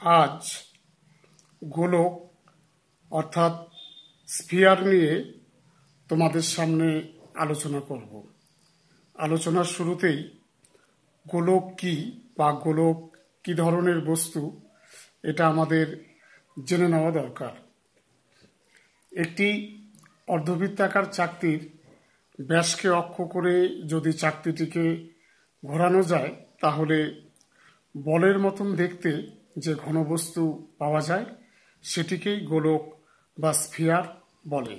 আজ গোলক অর্থাৎ স্ফিয়ার নিয়ে তোমাদের সামনে আলোচনা করব। আলোচনার শুরুতেই গোলক কি বা গোলক কি ধরনের বস্তু এটা আমাদের জেনে নেওয়া দরকার। একটি অর্ধবৃত্তাকার চাকতির ব্যাসকে অক্ষ করে যদি চাকতিটিকে ঘোরানো যায় তাহলে বলের মতন দেখতে যে ঘনবস্তু পাওয়া যায় সেটিকেই গোলক বা স্ফিয়ার বলে।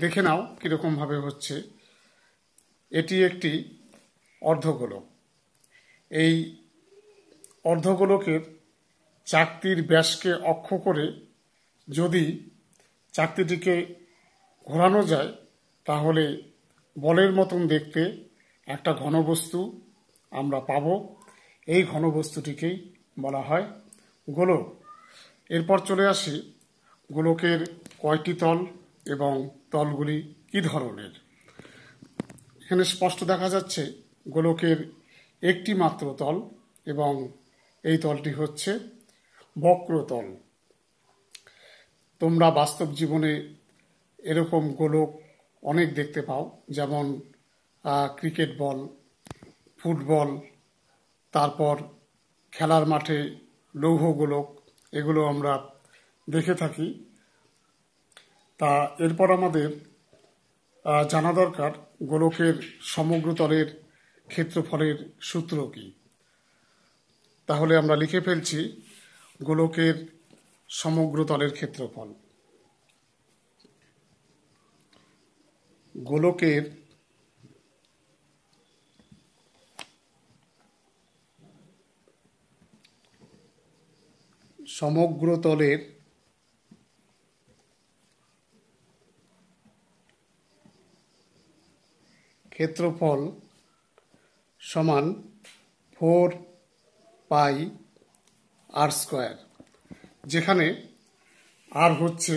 দেখে নাও কিরকম ভাবে হচ্ছে। এটি একটি অর্ধগোলক। এই অর্ধগোলকের চাকতির ব্যাসকে অক্ষ করে যদি চাকতিটিকে ঘোরানো যায় তাহলে বলের মতন দেখতে একটা ঘনবস্তু আমরা পাব। এই ঘনবস্তুটিকেই বলা হয় গোলক। এরপর চলে আসি গোলকের কয়টি তল এবং তলগুলি কি ধরনের। এখানে স্পষ্ট দেখা যাচ্ছে গোলকের একটি মাত্র তল এবং এই তলটি হচ্ছে বক্রতল। তোমরা বাস্তব জীবনে এরকম গোলক অনেক দেখতে পাও, যেমন ক্রিকেট বল, ফুটবল, তারপর খেলার মাঠে লৌহ গোলক, এগুলো আমরা দেখে থাকি। তা এরপর আমাদের জানা দরকার গোলকের সমগ্র তলের ক্ষেত্রফলের সূত্র কি। তাহলে আমরা লিখে ফেলছি গোলকের সমগ্র তলের ক্ষেত্রফল। গোলকের সমগ্র তলের ক্ষেত্রফল সমান 4πr², যেখানে আর হচ্ছে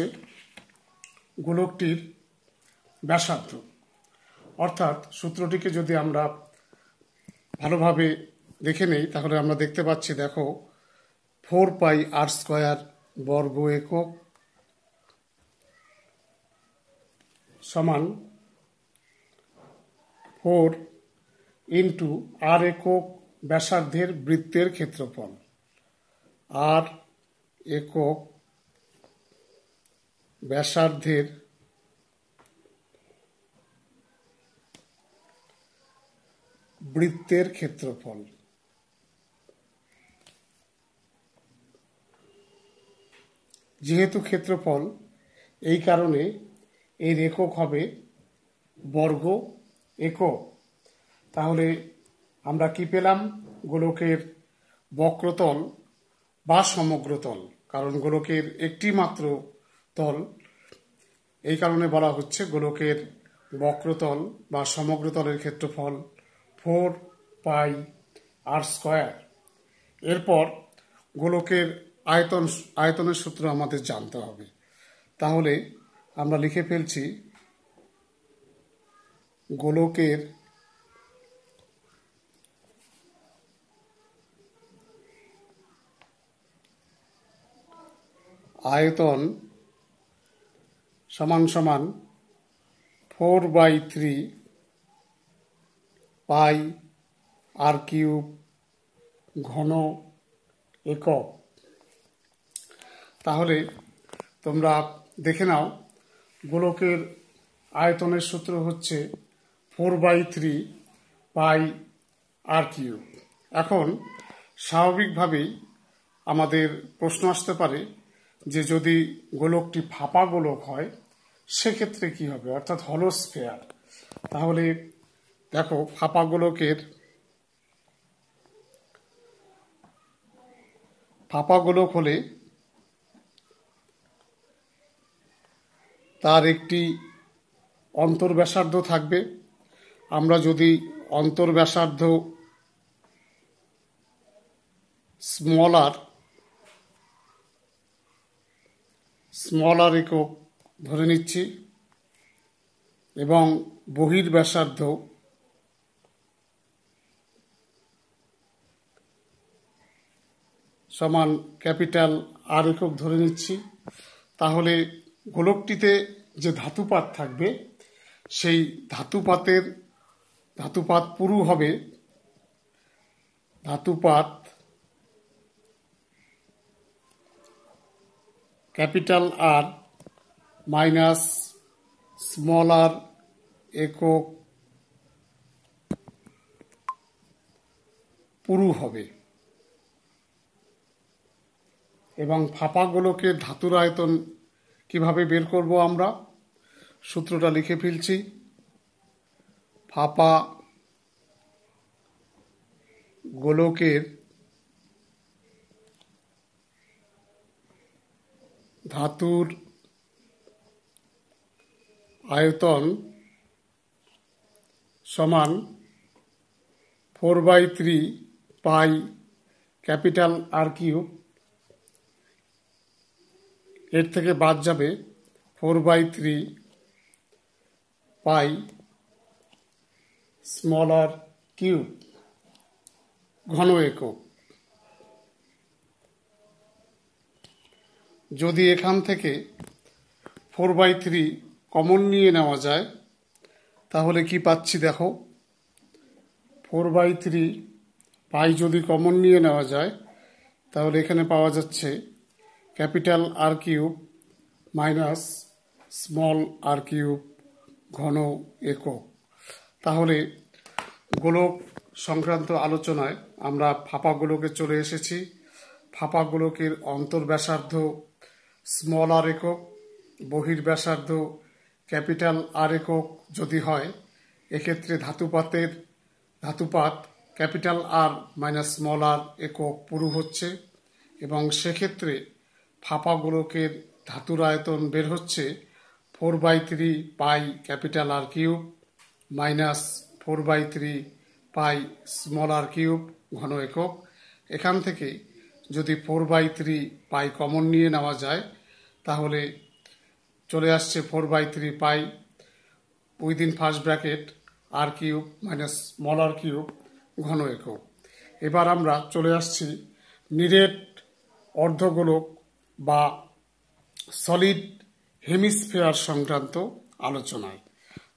গোলকটির ব্যাসার্ধ। অর্থাৎ সূত্রটিকে যদি আমরা ভালোভাবে দেখে নেই তাহলে আমরা দেখতে পাচ্ছি, দেখো 4πr² বর্গ একক সমান 4 ইন্টু আর একক ব্যাসার্ধের বৃত্তের ক্ষেত্রফল। আর একক ব্যাসার্ধের বৃত্তের ক্ষেত্রফল। যেহেতু ক্ষেত্রফল, এই কারণে এর একক হবে বর্গ একক। তাহলে আমরা কি পেলাম? গোলকের বক্রতল বা সমগ্র তল, কারণ গোলকের একটি মাত্র তল, এই কারণে বলা হচ্ছে গোলকের বক্রতল বা সমগ্র তলের ক্ষেত্রফল 4πr²। এরপর গোলকের আয়তনের সূত্র আমাদের জানতে হবে। তাহলে আমরা লিখে ফেলছি গোলকের আয়তন সমান সমান 4/3πr³ ঘন একক। তাহলে তোমরা দেখে নাও গোলকের আয়তনের সূত্র হচ্ছে 4/3πr³। এখন স্বাভাবিকভাবেই আমাদের প্রশ্ন আসতে পারে যে যদি গোলকটি ফাঁপা গোলক হয় সেক্ষেত্রে কি হবে, অর্থাৎ হলো স্ফিয়ার। তাহলে দেখো, ফাঁপা গোলক হলে তার একটি অন্তর্ব্যাসার্ধ থাকবে। আমরা যদি অন্তর্ব্যাসার্ধ স্মল আর একক ধরে নিচ্ছি এবং বহির্ব্যাসার্ধ সমান ক্যাপিটাল আর একক ধরে নিচ্ছি। তাহলে গোলকটিতে যে ধাতুপাত থাকবে সেই ধাতুপাত পুরু হবে ধাতুপাত ক্যাপিটাল আর মাইনাস স্মল আর একক পুরু হবে এবং ফাঁপা গোলকের ধাতুর আয়তন কিভাবে বের করব আমরা সূত্রটা লিখে ফেলছি। ফাঁপা গোলকের ধাতুর আয়তন সমান 4/3 পাই ক্যাপিটাল আর কিউব। এর থেকে বাদ যাবে 4/3 পাই স্মল আর কিউব ঘন একক। যদি এখান থেকে 4/3 কমন নিয়ে নেওয়া যায় তাহলে কি পাচ্ছি দেখো, 4/3 পাই যদি কমন নিয়ে নেওয়া যায় তাহলে এখানে পাওয়া যাচ্ছে capital R cube minus small R cube ঘন একক। তাহলে গোলক সংক্রান্ত আলোচনায় আমরা ফাঁপা গোলকে চলে এসেছি। ফাঁপা গোলকের অন্তর্ব্যাসার্ধ স্মল আর একক, বহির্ব্যাসার্ধ ক্যাপিটাল আর একক যদি হয়, এক্ষেত্রে ধাতুপাত ক্যাপিটাল আর মাইনাস স্মল আর একক পুরু হচ্ছে এবং সেক্ষেত্রে ফাঁপা গোলকের ধাতুর আয়তন বের হচ্ছে 4/3 pi capital R cube minus 4/3 pi small R cube ঘন একক। এখান থেকে যদি 4/3 পাই কমন নিয়ে নেওয়া যায় তাহলে চলে আসছে 4/3 পাই উইদিন ফার্স্ট ব্র্যাকেট আর cube minus small R cube ঘন একক। এবার আমরা চলে আসছি নিরেট অর্ধগোলক বা সলিড হেমিস্ফিয়ার সংক্রান্ত আলোচনায়।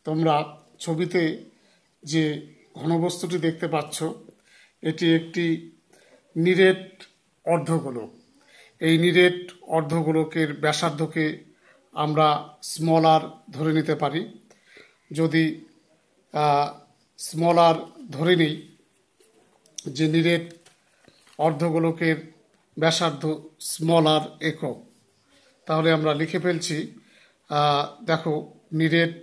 তোমরা ছবিতে যে ঘনবস্তুটি দেখতে পাচ্ছ এটি একটি নিরেট অর্ধগোলক। এই নিরেট অর্ধগোলকের ব্যাসার্ধকে আমরা স্মল আর ধরে নিতে পারি। যদি স্মল আর ধরে নিই যে নিরেট অর্ধগোলকের ব্যাসার্ধ স্মল আর একক, তাহলে আমরা লিখে ফেলছি দেখো নিরেট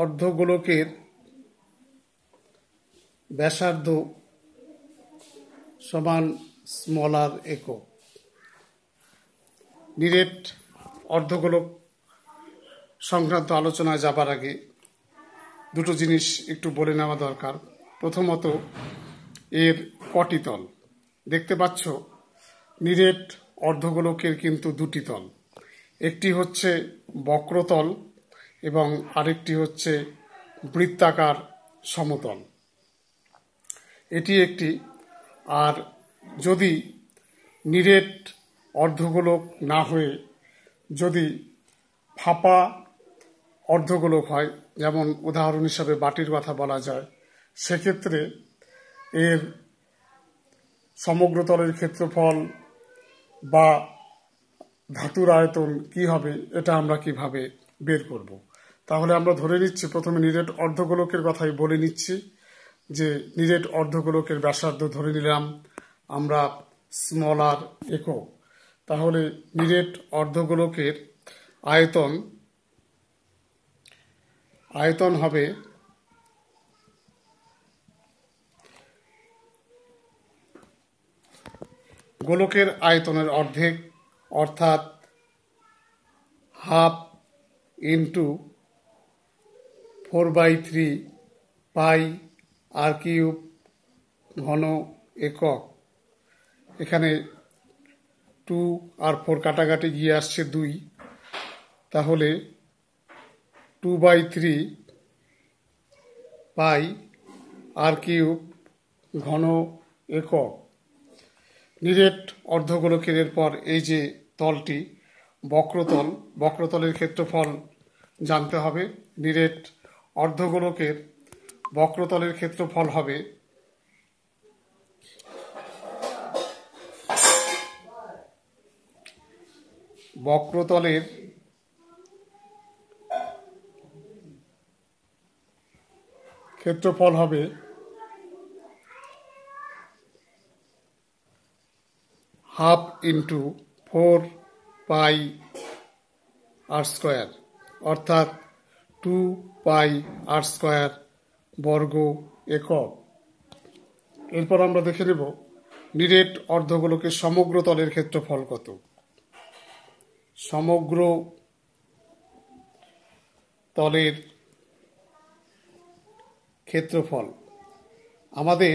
অর্ধগোলকের ব্যাসার্ধ সমান স্মল আর একক। নিরেট অর্ধগোলক সংক্রান্ত আলোচনায় যাবার আগে দুটো জিনিস একটু বলে নেওয়া দরকার। প্রথমত এর কটি তল দেখতে পাচ্ছ। নিরেট অর্ধগোলকের কিন্তু দুটি তল, একটি হচ্ছে বক্রতল এবং আরেকটি হচ্ছে বৃত্তাকার সমতল। এটি একটি। আর যদি নিরেট অর্ধগোলক না হয়ে যদি ফাঁপা অর্ধগোলক হয়, যেমন উদাহরণ হিসাবে বাটির কথা বলা যায়, সেক্ষেত্রে এর সমগ্র তলের ক্ষেত্রফল বা ধাতুর আয়তন কি হবে এটা আমরা কিভাবে বের করব। তাহলে আমরা ধরে নিচ্ছি, প্রথমে নিরেট অর্ধগোলকের কথাই বলে নিচ্ছি যে নিরেট অর্ধগোলকের ব্যাসার্ধ ধরে নিলাম আমরা স্মল আর একক। তাহলে নিরেট অর্ধগোলকের আয়তন হবে গোলকের আয়তনের অর্ধেক, অর্থাৎ হাফ ইন্টু 4/3 পাই আর কিউব ঘন একক। এখানে 2 আর 4 কাটাকাটি গিয়ে আসছে 2, তাহলে 2/3 পাই r³ ঘন একক। নিরেট অর্ধগোলকের এরপর এই যে তলটি বক্রতল, বক্রতলের ক্ষেত্রফল জানতে হবে। নিরেট অর্ধগোলকের বক্রতলের ক্ষেত্রফল হবে বক্রতলের ক্ষেত্রফল হবে হাফ ইন্টু 4πr², অর্থাৎ 2πr² বর্গ একক। এরপর আমরা দেখে নেব নিরেট অর্ধগোলকের সমগ্র তলের ক্ষেত্রফল কত। সমগ্র তলের ক্ষেত্রফল আমাদের